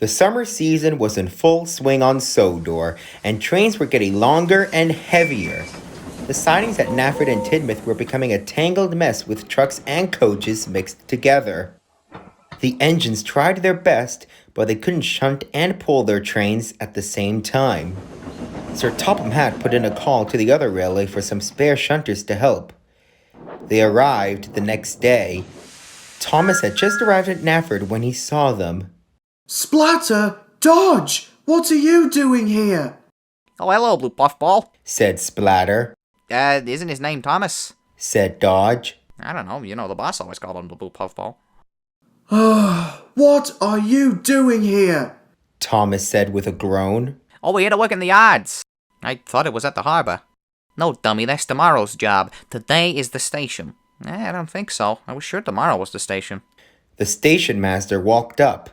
The summer season was in full swing on Sodor, and trains were getting longer and heavier. The sidings at Nafford and Tidmouth were becoming a tangled mess with trucks and coaches mixed together. The engines tried their best, but they couldn't shunt and pull their trains at the same time. Sir Topham Hatt put in a call to the other railway for some spare shunters to help. They arrived the next day. Thomas had just arrived at Nafford when he saw them. "Splatter! Dodge! What are you doing here?" "Oh, hello, Blue Puffball," said Splatter. Isn't his name Thomas?" said Dodge. "I don't know, the boss always called him the Blue Puffball." "What are you doing here?" Thomas said with a groan. "Oh, we're here to work in the yards. I thought it was at the harbor." "No, dummy, that's tomorrow's job. Today is the station." I don't think so. I was sure tomorrow was the station." The station master walked up.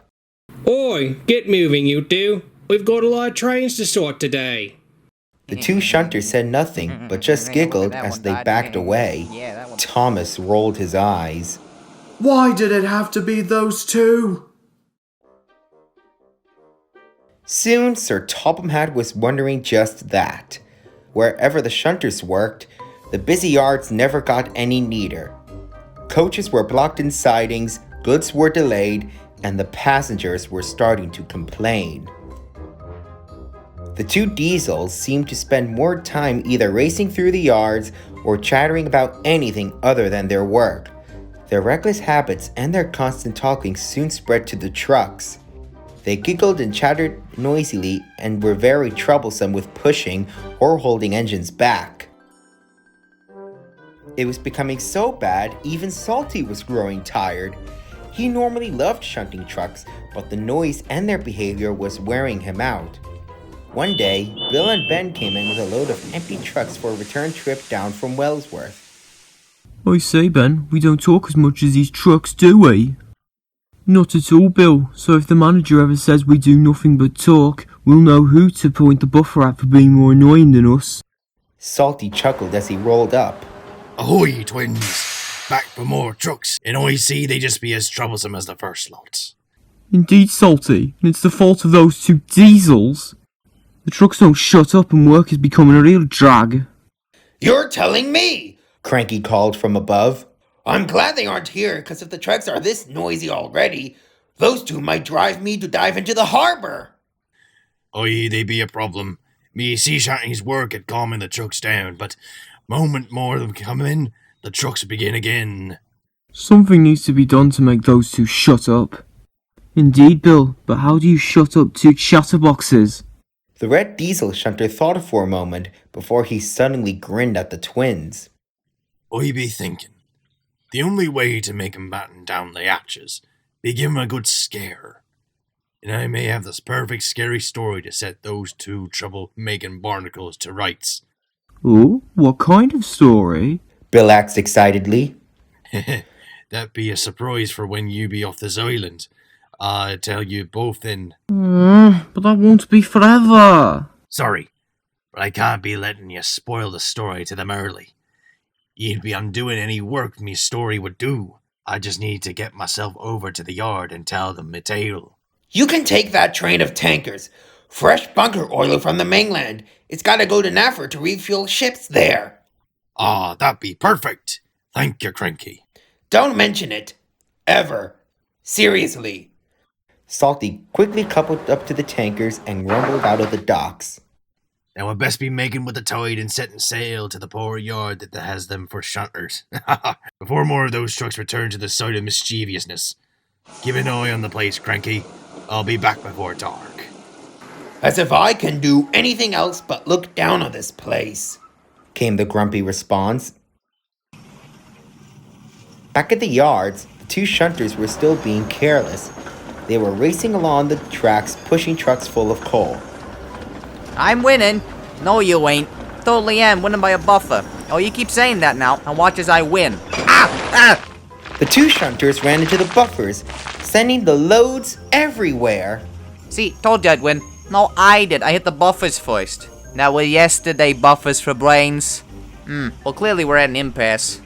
"Oi, get moving, you two. We've got a lot of trains to sort today." The two shunters said nothing, but just giggled as they backed away. Thomas rolled his eyes. "Why did it have to be those two?" Soon, Sir Topham Hatt was wondering just that. Wherever the shunters worked, the busy yards never got any neater. Coaches were blocked in sidings, goods were delayed, and the passengers were starting to complain. The two diesels seemed to spend more time either racing through the yards or chattering about anything other than their work. Their reckless habits and their constant talking soon spread to the trucks. They giggled and chattered noisily and were very troublesome with pushing or holding engines back. It was becoming so bad, even Salty was growing tired. He normally loved shunting trucks, but the noise and their behavior was wearing him out. One day, Bill and Ben came in with a load of empty trucks for a return trip down from Wellsworth. "I say, Ben, we don't talk as much as these trucks, do we?" "Not at all, Bill. So if the manager ever says we do nothing but talk, we'll know who to point the buffer at for being more annoying than us." Salty chuckled as he rolled up. "Ahoy, twins! Back for more trucks, and I see they just be as troublesome as the first lot." "Indeed, Salty, and it's the fault of those two diesels. The trucks don't shut up and work is becoming a real drag." "You're telling me!" Cranky called from above. "I'm glad they aren't here, because if the trucks are this noisy already, those two might drive me to dive into the harbor." Aye, they be a problem. Me sea shanties work at calming the trucks down, but moment more of them come in, the trucks begin again. "Something needs to be done to make those two shut up." "Indeed, Bill, but how do you shut up two chatterboxes?" The red diesel shunter thought for a moment before he suddenly grinned at the twins. I be thinking, the only way to make 'em batten down the hatches be give 'em a good scare. And I may have this perfect scary story to set those two trouble-making barnacles to rights." "Oh, what kind of story?" Bill asked excitedly. "That be a surprise for when you be off this island. I tell you both in..." But that won't be forever." "Sorry, but I can't be letting you spoil the story to them early. You'd be undoing any work me story would do. I just need to get myself over to the yard and tell them my tale." "You can take that train of tankers. Fresh bunker oil from the mainland. It's gotta go to Nafford to refuel ships there." "Ah, that'd be perfect. Thank you, Cranky." "Don't mention it. Ever. Seriously." Salty quickly coupled up to the tankers and rumbled out of the docks. "Now I best be making with the tide and setting sail to the poor yard that has them for shunters. Before more of those trucks return to the site of mischievousness. Keep an eye on the place, Cranky. I'll be back before dark." "As if I can do anything else but look down on this place," came the grumpy response. Back at the yards, the two shunters were still being careless. They were racing along the tracks, pushing trucks full of coal. "I'm winning." "No, you ain't." "Totally am, winning by a buffer." "Oh, you keep saying that now, and watch as I win." Ah! The two shunters ran into the buffers, sending the loads everywhere. "See, told you I'd win." "No, I did. I hit the buffers first." "That was yesterday, buffers for brains." Well, clearly we're at an impasse."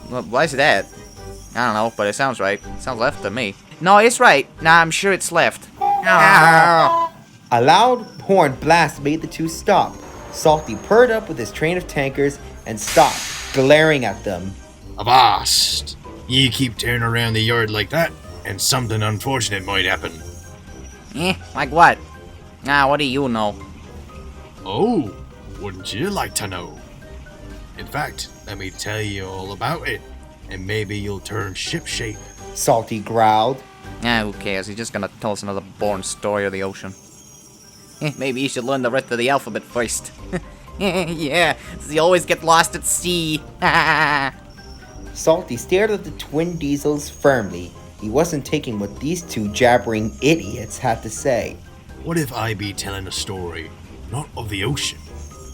Well, why is that? I don't know, but it sounds right. It sounds left to me. No, it's right. Nah, I'm sure it's left. A loud horn blast made the two stop. Salty purred up with his train of tankers and stopped, glaring at them. Avast! You keep tearing around the yard like that, and something unfortunate might happen. Like what? What do you know? Oh, wouldn't you like to know? In fact, let me tell you all about it, and maybe you'll turn shipshape. Salty growled. Who cares? He's just gonna tell us another boring story of the ocean. Maybe you should learn the rest of the alphabet first. Yeah, so you always get lost at sea. Salty stared at the twin diesels firmly. He wasn't taking what these two jabbering idiots had to say. What if I be telling a story, not of the ocean,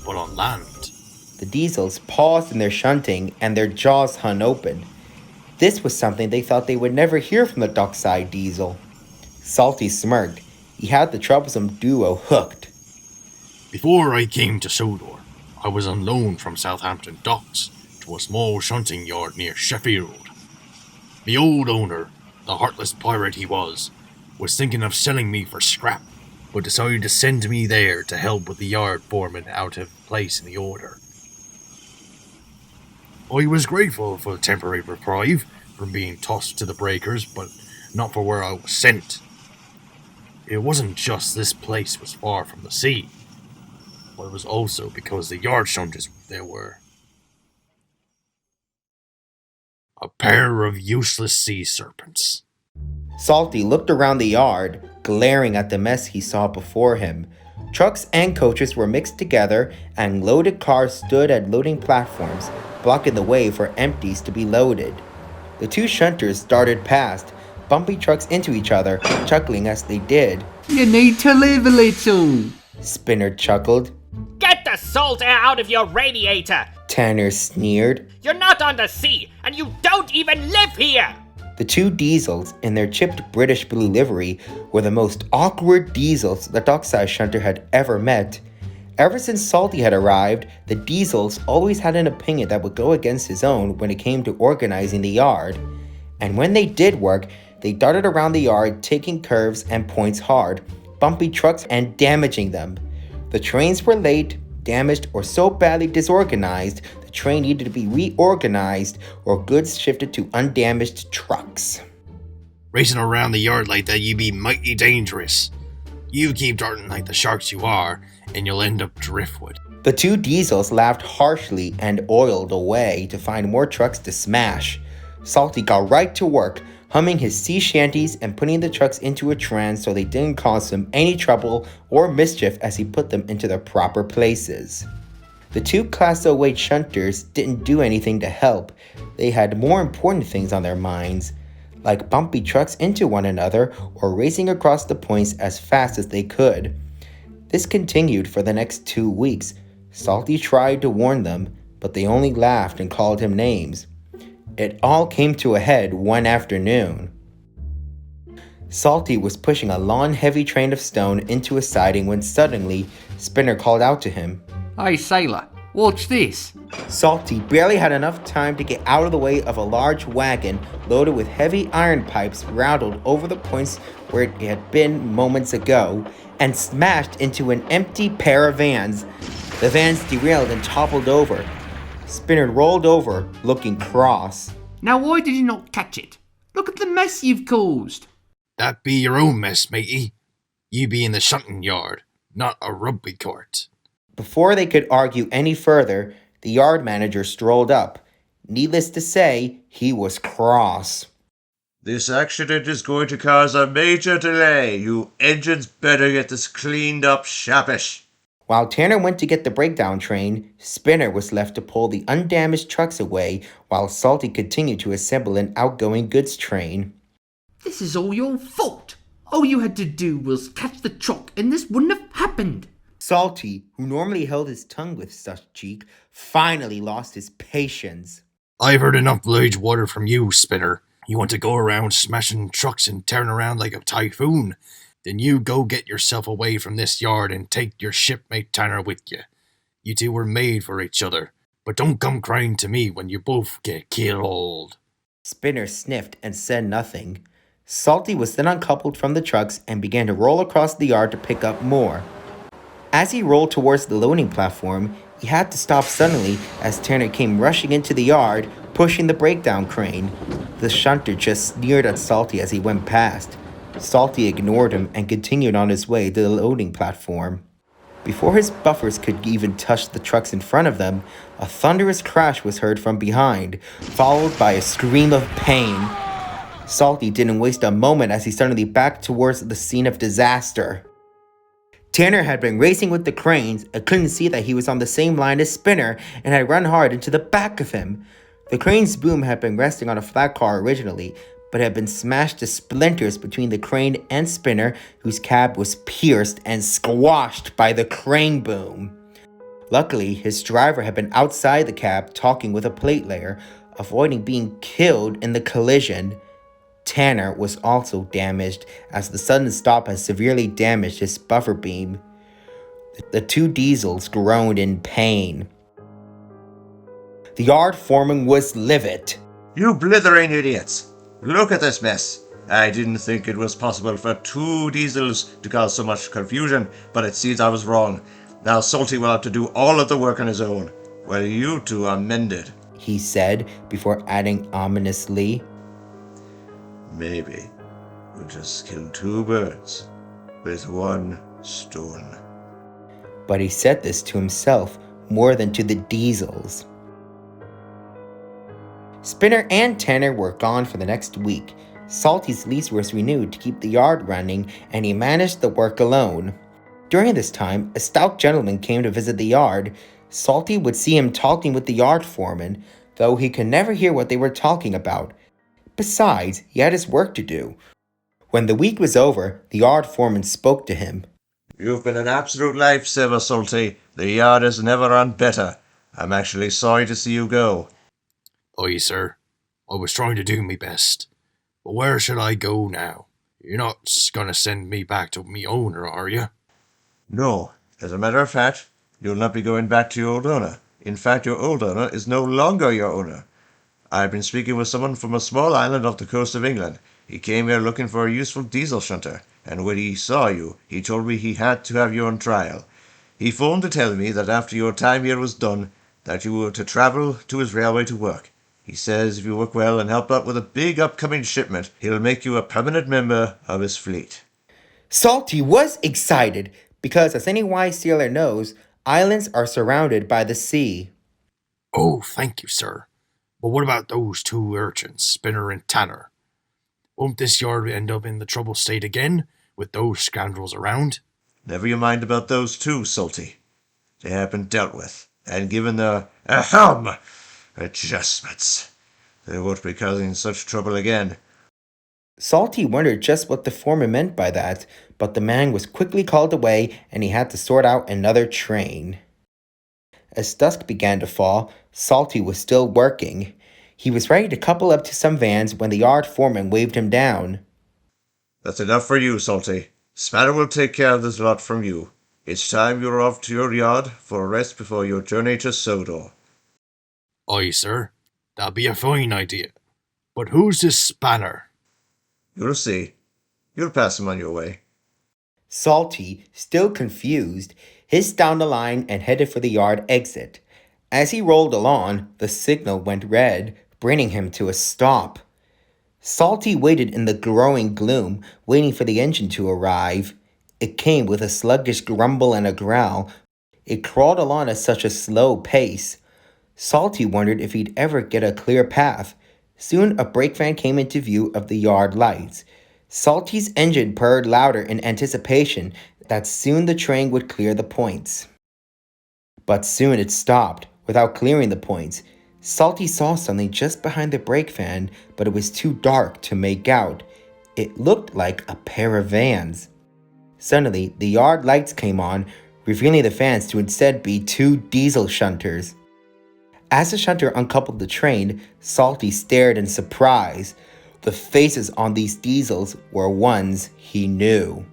but on land? The diesels paused in their shunting and their jaws hung open. This was something they thought they would never hear from the dockside diesel. Salty smirked. He had the troublesome duo hooked. Before I came to Sodor, I was on loan from Southampton docks to a small shunting yard near Sheffield. The old owner, the heartless pirate he was thinking of selling me for scrap, but decided to send me there to help with the yard foreman out of place in the order. I was grateful for the temporary reprieve from being tossed to the breakers, but not for where I was sent. It wasn't just this place was far from the sea, but it was also because the yard shunters there were a pair of useless sea serpents. Salty looked around the yard, glaring at the mess he saw before him. Trucks and coaches were mixed together, and loaded cars stood at loading platforms, blocking the way for empties to be loaded. The two shunters darted past, bumping trucks into each other, chuckling as they did. You need to live a little. Spinner chuckled. Get the salt air out of your radiator! Tanner sneered. You're not on the sea, and you don't even live here! The two diesels, in their chipped British blue livery, were the most awkward diesels the dockside shunter had ever met. Ever since Salty had arrived, the diesels always had an opinion that would go against his own when it came to organizing the yard. And when they did work, they darted around the yard, taking curves and points hard, bumping trucks and damaging them. The trains were late, damaged, or so badly disorganized, the train needed to be reorganized or goods shifted to undamaged trucks. Racing around the yard like that, you be mighty dangerous. You keep darting like the sharks you are, and you'll end up driftwood. The two diesels laughed harshly and oiled away to find more trucks to smash. Salty got right to work, humming his sea shanties and putting the trucks into a trance so they didn't cause him any trouble or mischief as he put them into their proper places. The two Class 08 shunters didn't do anything to help. They had more important things on their minds, like bumping trucks into one another or racing across the points as fast as they could. This continued for the next 2 weeks. Salty tried to warn them, but they only laughed and called him names. It all came to a head one afternoon. Salty was pushing a long, heavy train of stone into a siding when suddenly Spinner called out to him. Hey, sailor, watch this. Salty barely had enough time to get out of the way of a large wagon loaded with heavy iron pipes rattled over the points where it had been moments ago and smashed into an empty pair of vans. The vans derailed and toppled over. Spinner rolled over, looking cross. Now why did you not catch it? Look at the mess you've caused. That be your own mess, matey. You be in the shunting yard, not a rugby court. Before they could argue any further, the yard manager strolled up. Needless to say, he was cross. This accident is going to cause a major delay. You engines better get this cleaned up sharpish. While Tanner went to get the breakdown train, Spinner was left to pull the undamaged trucks away while Salty continued to assemble an outgoing goods train. This is all your fault. All you had to do was catch the truck and this wouldn't have happened. Salty, who normally held his tongue with such cheek, finally lost his patience. I've heard enough village water from you, Spinner. You want to go around smashing trucks and tearing around like a typhoon? Then you go get yourself away from this yard and take your shipmate Tanner with you. You two were made for each other, but don't come crying to me when you both get killed. Spinner sniffed and said nothing. Salty was then uncoupled from the trucks and began to roll across the yard to pick up more. As he rolled towards the loading platform, he had to stop suddenly as Tanner came rushing into the yard, pushing the breakdown crane. The shunter just sneered at Salty as he went past. Salty ignored him and continued on his way to the loading platform. Before his buffers could even touch the trucks in front of them, a thunderous crash was heard from behind, followed by a scream of pain. Salty didn't waste a moment as he suddenly backed towards the scene of disaster. Tanner had been racing with the cranes and couldn't see that he was on the same line as Spinner and had run hard into the back of him. The crane's boom had been resting on a flat car originally, but had been smashed to splinters between the crane and Spinner, whose cab was pierced and squashed by the crane boom. Luckily, his driver had been outside the cab talking with a plate layer, avoiding being killed in the collision. Tanner was also damaged, as the sudden stop had severely damaged his buffer beam. The two diesels groaned in pain. The yard foreman was livid. You blithering idiots! Look at this mess. I didn't think it was possible for two diesels to cause so much confusion, but it seems I was wrong. Now Salty will have to do all of the work on his own, while you two are mended, he said, before adding ominously, maybe we'll just kill two birds with one stone. But he said this to himself more than to the diesels. Spinner and Tanner were gone for the next week. Salty's lease was renewed to keep the yard running, and he managed the work alone. During this time, a stout gentleman came to visit the yard. Salty would see him talking with the yard foreman, though he could never hear what they were talking about. Besides, he had his work to do. When the week was over, the yard foreman spoke to him. You've been an absolute lifesaver, Salty. The yard has never run better. I'm actually sorry to see you go. Aye, sir. I was trying to do my best. But where should I go now? You're not gonna send me back to me owner, are you? No. As a matter of fact, you'll not be going back to your old owner. In fact, your old owner is no longer your owner. I've been speaking with someone from a small island off the coast of England. He came here looking for a useful diesel shunter, and when he saw you, he told me he had to have you on trial. He phoned to tell me that after your time here was done, that you were to travel to his railway to work. He says if you work well and help out with a big upcoming shipment, he'll make you a permanent member of his fleet. Salty was excited because, as any wise sailor knows, islands are surrounded by the sea. Oh, thank you, sir. But what about those two urchins, Spinner and Tanner? Won't this yard end up in the trouble state again, with those scoundrels around? Never you mind about those two, Salty. They have been dealt with, and given the adjustments. They won't be causing such trouble again. Salty wondered just what the foreman meant by that, but the man was quickly called away and he had to sort out another train. As dusk began to fall, Salty was still working. He was ready to couple up to some vans when the yard foreman waved him down. That's enough for you, Salty. Splatter will take care of this lot from you. It's time you're off to your yard for a rest before your journey to Sodor. Aye, sir. That'd be a fine idea. But who's this Spanner? You'll see. You'll pass him on your way. Salty, still confused, hissed down the line and headed for the yard exit. As he rolled along, the signal went red, bringing him to a stop. Salty waited in the growing gloom, waiting for the engine to arrive. It came with a sluggish grumble and a growl. It crawled along at such a slow pace. Salty wondered if he'd ever get a clear path. Soon a brake van came into view of the yard lights. Salty's engine purred louder in anticipation that soon the train would clear the points. But soon it stopped, without clearing the points. Salty saw something just behind the brake van, but it was too dark to make out. It looked like a pair of vans. Suddenly, the yard lights came on, revealing the vans to instead be two diesel shunters. As the shunter uncoupled the train, Salty stared in surprise. The faces on these diesels were ones he knew.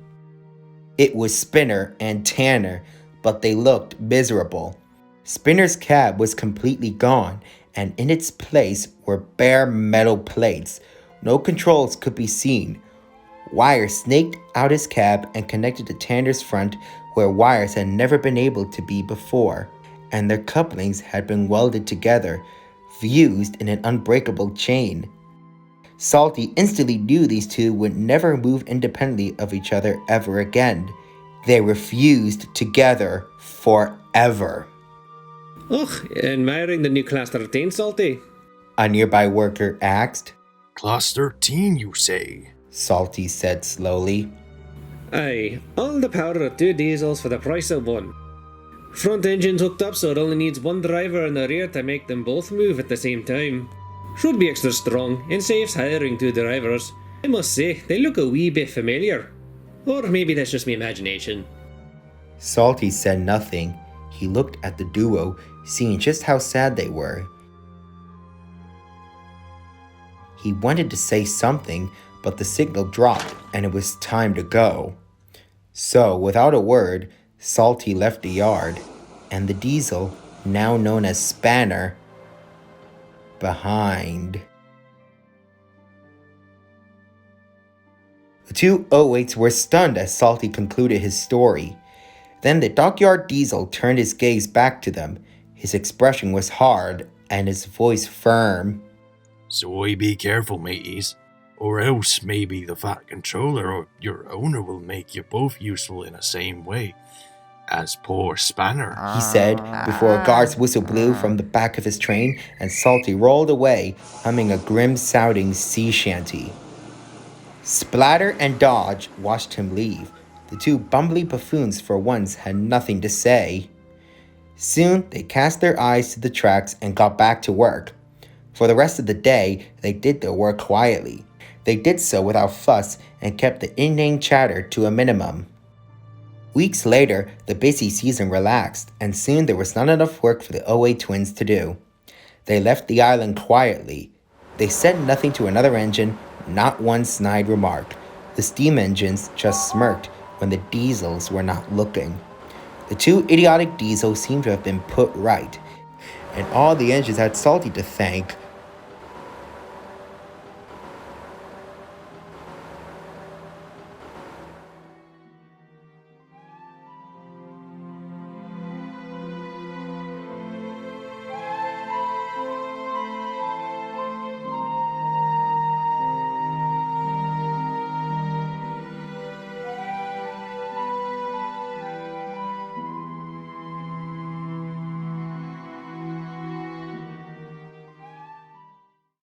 It was Spinner and Tanner, but they looked miserable. Spinner's cab was completely gone, and in its place were bare metal plates, No controls could be seen. Wires snaked out his cab and connected to Tanner's front where wires had never been able to be before, and their couplings had been welded together, fused in an unbreakable chain. Salty instantly knew these two would never move independently of each other ever again. They were fused together forever. Oh, admiring the new Class 13, Salty? A nearby worker asked. Class 13, you say? Salty said slowly. Aye, all the power of 2 diesels for the price of 1. Front engine's hooked up so it only needs 1 driver in the rear to make them both move at the same time. Should be extra strong and saves hiring 2 drivers. I must say, they look a wee bit familiar. Or maybe that's just my imagination. Salty said nothing. He looked at the duo, seeing just how sad they were. He wanted to say something, but the signal dropped and it was time to go. So, without a word, Salty left the yard, and the diesel, now known as Spanner, behind. The two 08s were stunned as Salty concluded his story. Then the dockyard diesel turned his gaze back to them. His expression was hard and his voice firm. So I be careful, mateys, or else maybe the fat controller or your owner will make you both useful in the same way as poor Spanner, He said before a guard's whistle blew from the back of his train and Salty rolled away, humming a grim-sounding sea shanty. Splatter and Dodge watched him leave. The two bumbly buffoons for once had nothing to say. Soon they cast their eyes to the tracks and got back to work. For the rest of the day, they did their work quietly. They did so without fuss and kept the inane chatter to a minimum. Weeks later, the busy season relaxed, and soon there was not enough work for the 08 twins to do. They left the island quietly. They said nothing to another engine, not one snide remark. The steam engines just smirked when the diesels were not looking. The two idiotic diesels seemed to have been put right, and all the engines had Salty to thank